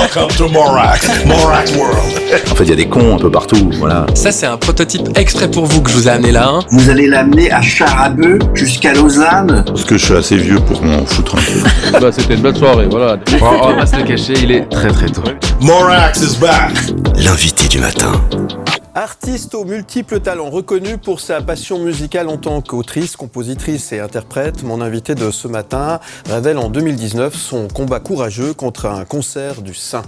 Welcome to Morak World. En fait, il y a des cons un peu partout, voilà. Ça, c'est un prototype exprès pour vous que je vous ai amené là. Hein. Vous allez l'amener à Charabeu jusqu'à Lausanne. Parce que je suis assez vieux pour m'en foutre un peu. Bah, c'était une belle soirée, voilà. On va pas se le cacher, il est très très tôt. Morax is back. L'invité du matin. Artiste aux multiples talents, reconnue pour sa passion musicale en tant qu'autrice, compositrice et interprète, mon invité de ce matin révèle en 2019 son combat courageux contre un cancer du sein.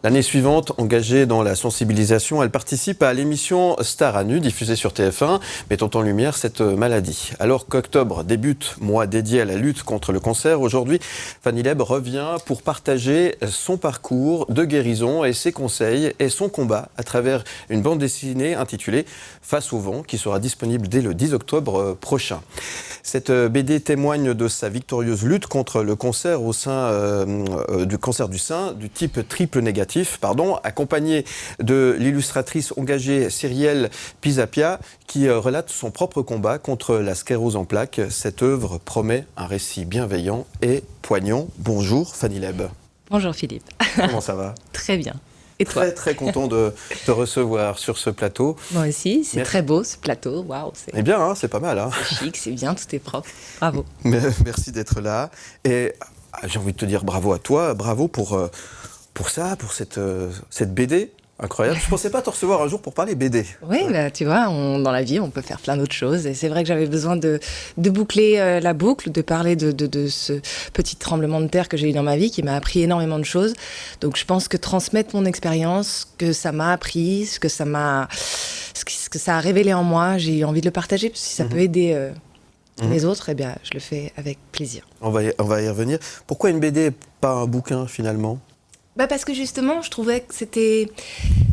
L'année suivante, engagée dans la sensibilisation, elle participe à l'émission Star à nu, diffusée sur TF1, mettant en lumière cette maladie. Alors qu'octobre débute, mois dédié à la lutte contre le cancer, aujourd'hui, Fanny Leb revient pour partager son parcours de guérison et ses conseils et son combat à travers une bande dessinée intitulée Face au vent, qui sera disponible dès le 10 octobre prochain. Cette BD témoigne de sa victorieuse lutte contre le cancer au sein du cancer du sein du type triple négatif, accompagnée de l'illustratrice engagée Cyrielle Pisapia, qui relate son propre combat contre la sclérose en plaques. Cette œuvre promet un récit bienveillant et poignant. Bonjour Fanny Leb. Bonjour Philippe. Comment ça va ? Très bien. Et toi ? Très très content de te recevoir sur ce plateau. Moi aussi, c'est très beau ce plateau. Waouh, Eh bien, hein, c'est pas mal. Hein. C'est chic, c'est bien, tout est propre. Bravo. Merci d'être là. Et j'ai envie de te dire bravo à toi, bravo pour cette BD. Incroyable. Je ne pensais pas te recevoir un jour pour parler BD. Oui, bah, tu vois, dans la vie, on peut faire plein d'autres choses. Et c'est vrai que j'avais besoin de boucler la boucle, de parler de ce petit tremblement de terre que j'ai eu dans ma vie, qui m'a appris énormément de choses. Donc je pense que transmettre mon expérience, ce que ça m'a appris, ce que ça a révélé en moi, j'ai eu envie de le partager. Parce que si ça peut aider les autres, eh bien, je le fais avec plaisir. On va y revenir. Pourquoi une BD et pas un bouquin, finalement ? Parce que justement, je trouvais que c'était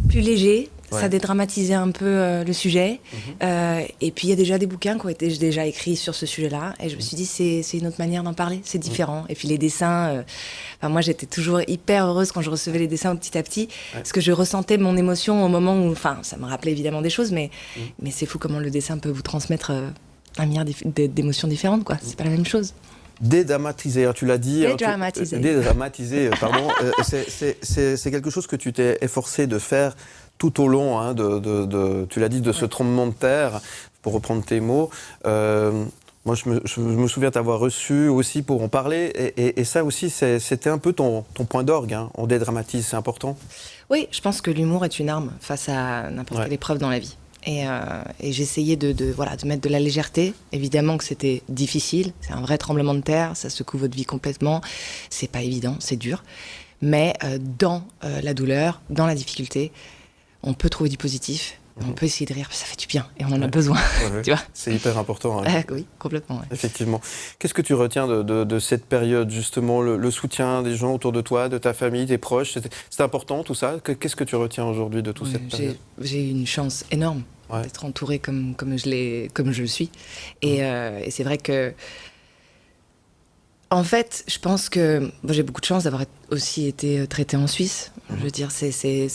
plus léger, ça dédramatisait un peu le sujet. Et puis, il y a déjà des bouquins qui ont été déjà écrits sur ce sujet-là. Et je me suis dit, c'est une autre manière d'en parler, c'est différent. Et puis, les dessins, moi, j'étais toujours hyper heureuse quand je recevais les dessins petit à petit, parce que je ressentais mon émotion au moment où, ça me rappelait évidemment des choses, mais c'est fou comment le dessin peut vous transmettre un milliard d'émotions différentes, quoi. C'est pas la même chose. Dédramatiser, tu l'as dit. Dédramatiser, pardon. C'est quelque chose que tu t'es efforcé de faire tout au long, tu l'as dit, de ce tremblement de terre, pour reprendre tes mots. Moi, je me souviens t'avoir reçu aussi pour en parler. Et ça aussi, c'était un peu ton point d'orgue. Hein. On dédramatise, c'est important. Oui, je pense que l'humour est une arme face à n'importe quelle épreuve dans la vie. Et j'essayais de mettre de la légèreté. Évidemment que c'était difficile, c'est un vrai tremblement de terre, ça secoue votre vie complètement. C'est pas évident, c'est dur. Mais dans la douleur, dans la difficulté, on peut trouver du positif. On peut essayer de rire, ça fait du bien et on en a besoin. Tu vois, c'est hyper important. Hein. Oui, complètement. Ouais. Effectivement. Qu'est-ce que tu retiens de cette période, justement, le soutien des gens autour de toi, de ta famille, des proches ? C'est important tout ça ? Qu'est-ce que tu retiens aujourd'hui de toute cette période ? J'ai eu une chance énorme d'être entourée comme je le suis. Et c'est vrai que, en fait, je pense que j'ai beaucoup de chance d'avoir aussi été traitée en Suisse. Je veux dire, c'est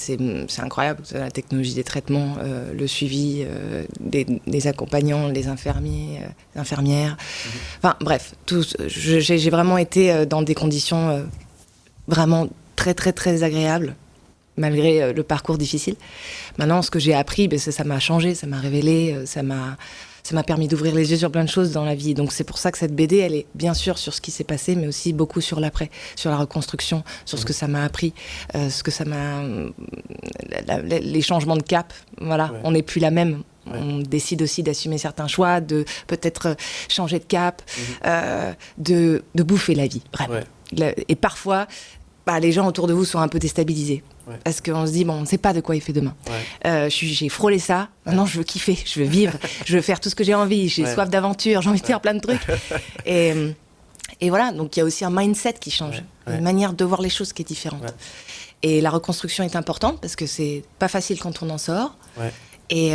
incroyable, la technologie des traitements, le suivi des accompagnants, les infirmiers, infirmières. Enfin, bref, j'ai vraiment été dans des conditions vraiment très, très, très agréables, malgré le parcours difficile. Maintenant, ce que j'ai appris, ça m'a changé, ça m'a révélé, ça m'a permis d'ouvrir les yeux sur plein de choses dans la vie. Donc c'est pour ça que cette BD, elle est bien sûr sur ce qui s'est passé, mais aussi beaucoup sur l'après, sur la reconstruction, sur ce que ça m'a appris, ce que ça m'a... les changements de cap, voilà, on n'est plus la même. On décide aussi d'assumer certains choix, de peut-être changer de cap, de bouffer la vie, vraiment. Et parfois, les gens autour de vous sont un peu déstabilisés. Parce qu'on se dit, on ne sait pas de quoi il fait demain. J'ai frôlé ça, maintenant je veux kiffer, je veux vivre, je veux faire tout ce que j'ai envie, j'ai soif d'aventure, j'ai envie de faire plein de trucs. Et voilà, donc il y a aussi un mindset qui change, une manière de voir les choses qui est différente. Et la reconstruction est importante parce que c'est pas facile quand on en sort. Et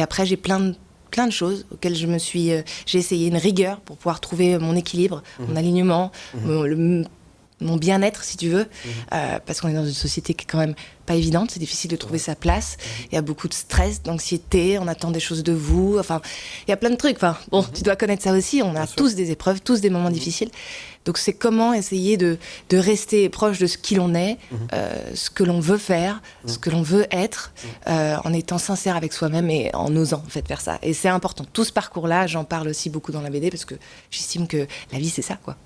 après, j'ai plein de choses auxquelles j'ai essayé une rigueur pour pouvoir trouver mon équilibre, mon alignement, mon bien-être, si tu veux, parce qu'on est dans une société qui est quand même pas évidente, c'est difficile de trouver sa place, il y a beaucoup de stress, d'anxiété, on attend des choses de vous, enfin, il y a plein de trucs, enfin, bon, tu dois connaître ça aussi, on a tous des épreuves, tous des moments difficiles, donc c'est comment essayer de rester proche de ce qui l'on est, ce que l'on veut faire, ce que l'on veut être, en étant sincère avec soi-même et en osant, en fait, faire ça, et c'est important, tout ce parcours-là, j'en parle aussi beaucoup dans la BD, parce que j'estime que la vie, c'est ça, quoi.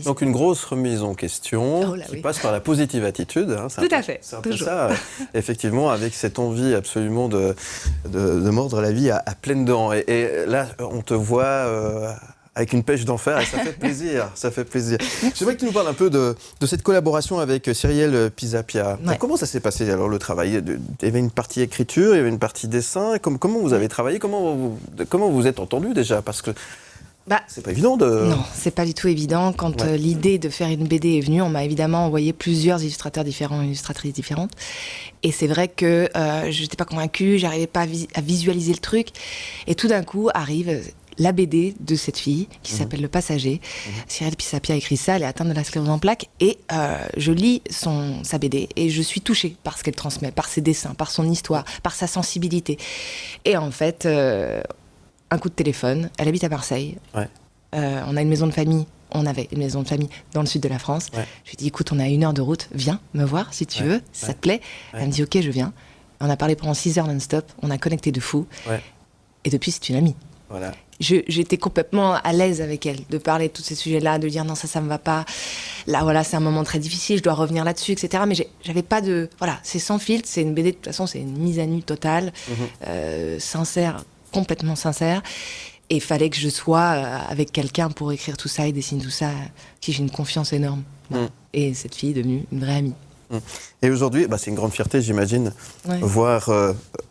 Donc une grosse remise en question qui passe par la positive attitude. Hein, tout à fait. C'est un peu ça, effectivement, avec cette envie absolument de mordre la vie à pleines dents. Et là, on te voit avec une pêche d'enfer et ça fait plaisir. Ça fait plaisir. J'aimerais que tu nous parles un peu de cette collaboration avec Cyrielle Pisapia. Ouais. Comment ça s'est passé alors le travail? Il y avait une partie écriture, il y avait une partie dessin. Comment vous avez travaillé? Comment vous êtes entendus déjà? Parce que c'est pas évident de... Non, c'est pas du tout évident. Quand l'idée de faire une BD est venue, on m'a évidemment envoyé plusieurs illustrateurs différents, illustratrices différentes. Et c'est vrai que je n'étais pas convaincue, j'arrivais pas à visualiser le truc. Et tout d'un coup arrive la BD de cette fille qui s'appelle Le Passager. Cyrielle Pisapia a écrit ça, elle est atteinte de la sclérose en plaques. Et je lis sa BD et je suis touchée par ce qu'elle transmet, par ses dessins, par son histoire, par sa sensibilité. Et en fait... un coup de téléphone, elle habite à Marseille. Ouais. On a une maison de famille, on avait une maison de famille dans le sud de la France. Ouais. Je lui ai dit, écoute, on a 1 heure de route, viens me voir si tu veux, si ça te plaît. Elle me dit, ok, je viens. On a parlé pendant 6 heures non-stop, on a connecté de fou. Ouais. Et depuis, c'est une amie. Voilà. J'étais complètement à l'aise avec elle, de parler de tous ces sujets-là, de dire non, ça me va pas. Là, voilà, c'est un moment très difficile, je dois revenir là-dessus, etc. Mais j'avais pas de... Voilà, c'est sans filtre, c'est une BD, de toute façon, c'est une mise à nu totale, sincère, complètement sincère, et il fallait que je sois avec quelqu'un pour écrire tout ça et dessiner tout ça, qui j'ai une confiance énorme. Et cette fille est devenue une vraie amie. Et aujourd'hui, c'est une grande fierté, j'imagine, voir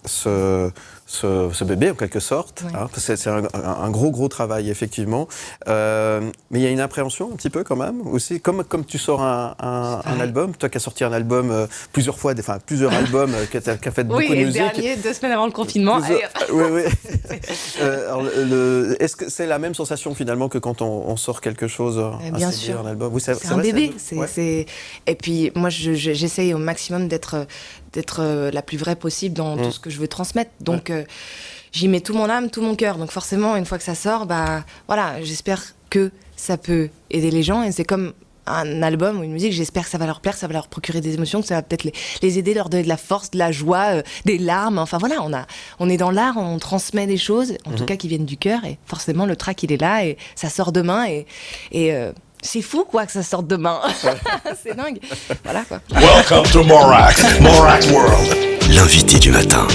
ce bébé, en quelque sorte. Ouais. Hein, c'est un gros travail, effectivement. Mais il y a une appréhension, un petit peu, quand même, aussi. Comme tu sors un album, toi qui as sorti un album plusieurs fois, plusieurs albums, qui a fait beaucoup de musique. Oui, le dernier, 2 semaines avant le confinement. Oui. Alors, est-ce que c'est la même sensation, finalement, que quand on sort quelque chose, bien sûr. Un album? Oui, c'est un bébé. Et puis, moi, j'essaye au maximum d'être la plus vraie possible dans tout ce que je veux transmettre. Donc, j'y mets tout mon âme, tout mon cœur. Donc, forcément, une fois que ça sort, voilà, j'espère que ça peut aider les gens. Et c'est comme un album ou une musique, j'espère que ça va leur plaire, ça va leur procurer des émotions, que ça va peut-être les aider, leur donner de la force, de la joie, des larmes. Enfin, voilà, on est dans l'art, on transmet des choses, en tout cas, qui viennent du cœur. Et forcément, le track, il est là et ça sort demain. Et c'est fou, quoi, que ça sorte demain. C'est dingue. Voilà, quoi. Welcome to Morac World. L'invité du matin.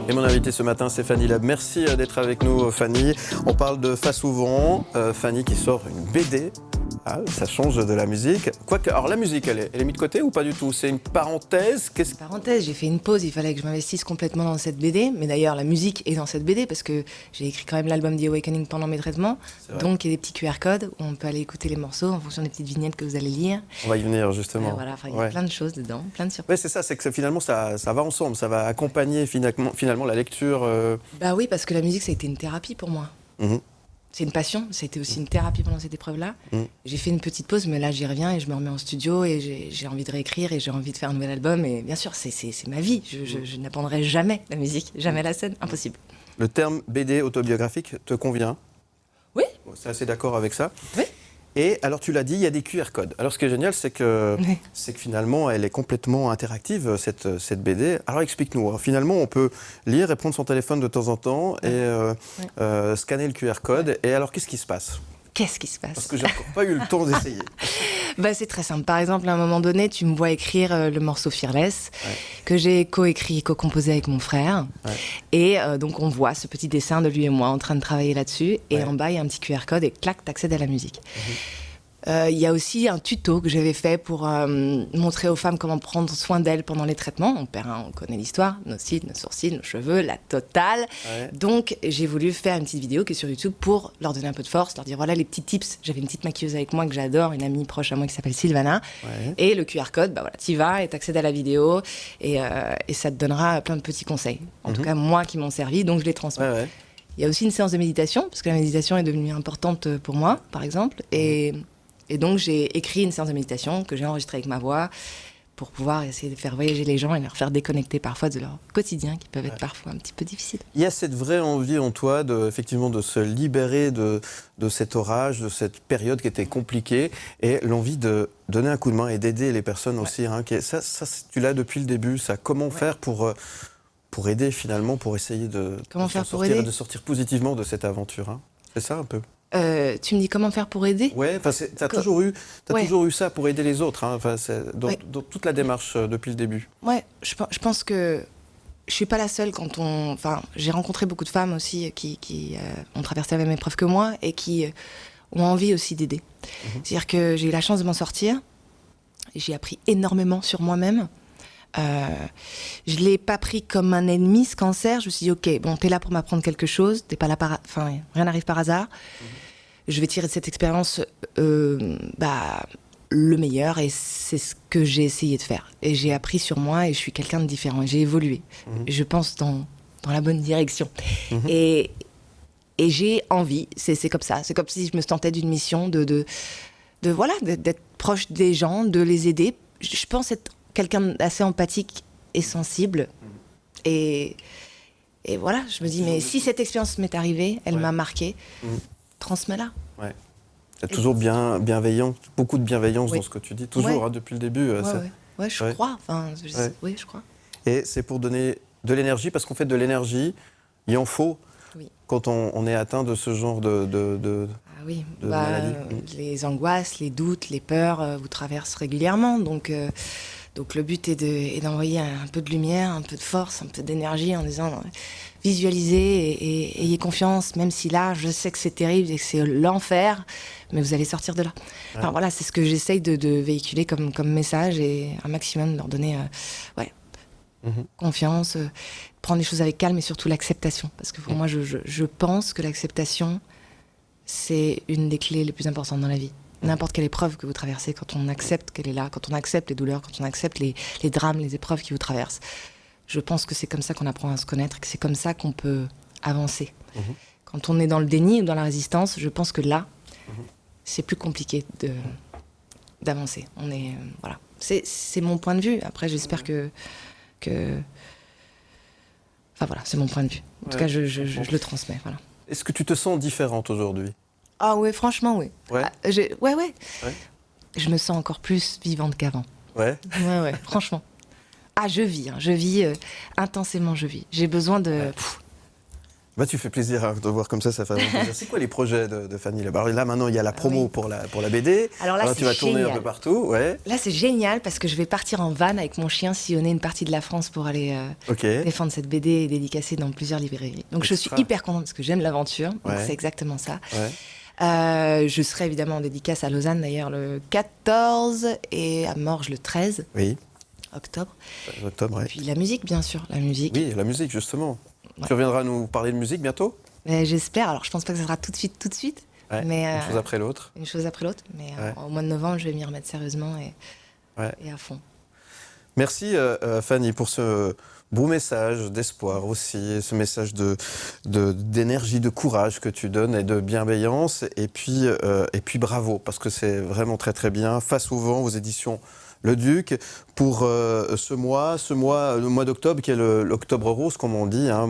Et mon invité ce matin, c'est Fanny Lab. Merci d'être avec nous, Fanny. On parle de Face au vent. Fanny qui sort une BD. Ah, ça change de la musique. Quoique, alors la musique, elle est mise de côté ou pas du tout? C'est une parenthèse? Parenthèse, j'ai fait une pause, il fallait que je m'investisse complètement dans cette BD. Mais d'ailleurs, la musique est dans cette BD parce que j'ai écrit quand même l'album The Awakening pendant mes traitements. Donc, il y a des petits QR codes où on peut aller écouter les morceaux en fonction des petites vignettes que vous allez lire. On va y venir, justement. Voilà, il y a plein de choses dedans, plein de surprises. Oui, c'est ça, c'est que finalement, ça va ensemble. Ça va accompagner finalement la lecture. Oui, parce que la musique, ça a été une thérapie pour moi. C'est une passion, c'était aussi une thérapie pendant cette épreuve-là. J'ai fait une petite pause, mais là j'y reviens et je me remets en studio et j'ai envie de réécrire et j'ai envie de faire un nouvel album. Et bien sûr, c'est ma vie, je n'abandonnerai jamais la musique, jamais la scène, impossible. Le terme BD autobiographique te convient? Oui. C'est assez d'accord avec ça? Oui. Et alors tu l'as dit, il y a des QR codes. Alors ce qui est génial, c'est que finalement, elle est complètement interactive, cette BD. Alors explique-nous, hein. Finalement, on peut lire et prendre son téléphone de temps en temps et scanner le QR code. Et alors, qu'est-ce qui se passe? Qu'est-ce qui se passe? Parce que j'ai encore pas eu le temps d'essayer. C'est très simple. Par exemple, à un moment donné, tu me vois écrire le morceau Fearless, que j'ai coécrit, co-composé avec mon frère. Et donc, on voit ce petit dessin de lui et moi en train de travailler là-dessus. Et en bas, il y a un petit QR code et clac, t'accèdes à la musique. Il y a aussi un tuto que j'avais fait pour montrer aux femmes comment prendre soin d'elles pendant les traitements. On connaît l'histoire, nos cils, nos sourcils, nos cheveux, la totale. Donc, j'ai voulu faire une petite vidéo qui est sur YouTube pour leur donner un peu de force, leur dire voilà les petits tips. J'avais une petite maquilleuse avec moi que j'adore, une amie proche à moi qui s'appelle Sylvana. Et le QR code, t'y vas et t'accèdes à la vidéo et ça te donnera plein de petits conseils. En tout cas, moi qui m'ont servi, donc je les transmets. Il y a aussi une séance de méditation, parce que la méditation est devenue importante pour moi, par exemple. Et Et donc, j'ai écrit une séance de méditation que j'ai enregistrée avec ma voix pour pouvoir essayer de faire voyager les gens et leur faire déconnecter parfois de leur quotidien qui peuvent être parfois un petit peu difficiles. Il y a cette vraie envie en toi effectivement de se libérer de cet orage, de cette période qui était compliquée et l'envie de donner un coup de main et d'aider les personnes aussi. Hein, ça, tu l'as depuis le début. Ça, comment faire pour aider finalement, pour essayer de sortir positivement de cette aventure, hein. C'est ça un peu. Tu me dis comment faire pour aider ? Ouais, t'as toujours eu ça pour aider les autres, hein, dans toute la démarche depuis le début. Ouais, je pense que je suis pas la seule j'ai rencontré beaucoup de femmes aussi qui ont traversé la même épreuve que moi et qui ont envie aussi d'aider. C'est-à-dire que j'ai eu la chance de m'en sortir. J'ai appris énormément sur moi-même. Je l'ai pas pris comme un ennemi, ce cancer. Je me suis dit, ok, bon, t'es là pour m'apprendre quelque chose, t'es pas là rien n'arrive par hasard. Je vais tirer de cette expérience le meilleur et c'est ce que j'ai essayé de faire. Et j'ai appris sur moi et je suis quelqu'un de différent. Et j'ai évolué, je pense, dans la bonne direction. Et j'ai envie, c'est comme ça. C'est comme si je me tentais d'une mission d'être proche des gens, de les aider. Je pense être quelqu'un d'assez empathique et sensible. Et voilà, je me dis, mais si cette expérience m'est arrivée, elle m'a marquée, transmets-la. Ouais. Il y a toujours bienveillance, beaucoup de bienveillance dans ce que tu dis, toujours, hein, depuis le début. Je crois. Oui, je crois. Et c'est pour donner de l'énergie, parce qu'en fait, de l'énergie, il en faut quand on est atteint de ce genre de maladie. Les angoisses, les doutes, les peurs vous traversent régulièrement. Donc le but est d'envoyer un peu de lumière, un peu de force, un peu d'énergie en disant visualisez et ayez confiance, même si là, je sais que c'est terrible et que c'est l'enfer, mais vous allez sortir de là. Enfin voilà, c'est ce que j'essaye de véhiculer comme message et un maximum de leur donner confiance, prendre les choses avec calme et surtout l'acceptation. Parce que pour moi, je pense que l'acceptation, c'est une des clés les plus importantes dans la vie. N'importe quelle épreuve que vous traversez, quand on accepte qu'elle est là, quand on accepte les douleurs, quand on accepte les drames, les épreuves qui vous traversent, je pense que c'est comme ça qu'on apprend à se connaître, que c'est comme ça qu'on peut avancer. Quand on est dans le déni ou dans la résistance, je pense que là, c'est plus compliqué d'avancer. Voilà. C'est mon point de vue. Après, j'espère que... Enfin voilà, c'est mon point de vue. En tout cas, je le transmets. Voilà. Est-ce que tu te sens différente aujourd'hui ? Ah ouais, franchement, oui. Ouais. Ouais. Je me sens encore plus vivante qu'avant. Ouais. Ouais, franchement. Ah, je vis intensément, je vis. J'ai besoin de... Tu fais plaisir de voir comme ça fait vraiment plaisir. C'est quoi les projets de Fanny là? Alors là, maintenant, il y a la promo pour la BD. Alors là, tu vas tourner un peu partout. Ouais. Là, c'est génial parce que je vais partir en van avec mon chien sillonner une partie de la France pour aller défendre cette BD et dédicacer dans plusieurs librairies. Donc, je suis hyper contente parce que j'aime l'aventure. Donc, c'est exactement ça. Ouais. Je serai évidemment en dédicace à Lausanne, d'ailleurs, le 14 et à Morges le 13 octobre. Et puis la musique, bien sûr, la musique. Oui, la musique, justement. Ouais. Tu reviendras nous parler de musique bientôt ? J'espère. Alors, je pense pas que ça sera tout de suite. Ouais, mais, une chose après l'autre. Une chose après l'autre. Mais au mois de novembre, je vais m'y remettre sérieusement et à fond. Merci, Fanny, pour ce beau message d'espoir aussi, ce message d'énergie, de courage que tu donnes et de bienveillance. Et puis bravo, parce que c'est vraiment très, très bien. Face au vent, aux éditions Le Duc, pour ce mois, le mois d'octobre, qui est l'octobre rose, comme on dit, hein,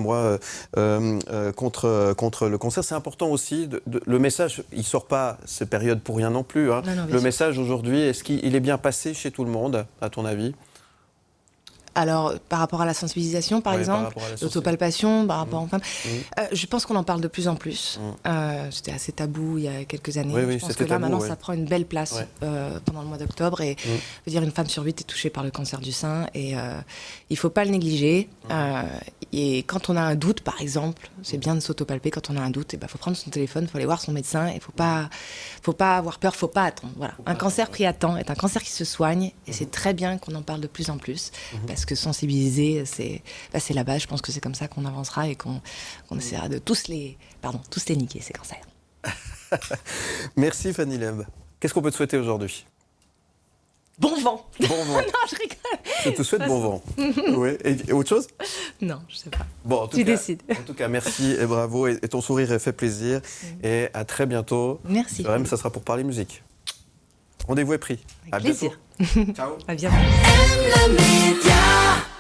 contre le cancer. C'est important aussi, le message, il ne sort pas ces périodes pour rien non plus. Hein. Non, le message aujourd'hui, est-ce qu'il est bien passé chez tout le monde, à ton avis ? Alors, par rapport à la sensibilisation, par exemple, l'autopalpation, par rapport aux femmes, je pense qu'on en parle de plus en plus. C'était assez tabou il y a quelques années. Je pense que là, maintenant, ça prend une belle place pendant le mois d'octobre. Et je veux dire, une femme sur 8 est touchée par le cancer du sein. Et il ne faut pas le négliger. Et quand on a un doute, par exemple, c'est bien de s'autopalper. Quand on a un doute, il faut prendre son téléphone, il faut aller voir son médecin. Il ne faut pas avoir peur, il ne faut pas attendre. Voilà. Un cancer pris à temps est un cancer qui se soigne. Et c'est très bien qu'on en parle de plus en plus. Parce que sensibiliser, c'est la base. Je pense que c'est comme ça qu'on avancera et qu'on essaiera de tous les niquer, ces cancers. Merci Fanny Leb. Qu'est-ce qu'on peut te souhaiter aujourd'hui ? Bon vent. Bon vent. Non, je rigole. Je te souhaite bon vent. Oui. Et autre chose ? Non, je sais pas. Bon, tu décides. En tout cas, merci et bravo. Et ton sourire fait plaisir. Et à très bientôt. Merci. Même, ça sera pour parler musique. Rendez-vous est pris. Avec plaisir. Ciao. À bientôt. M le média.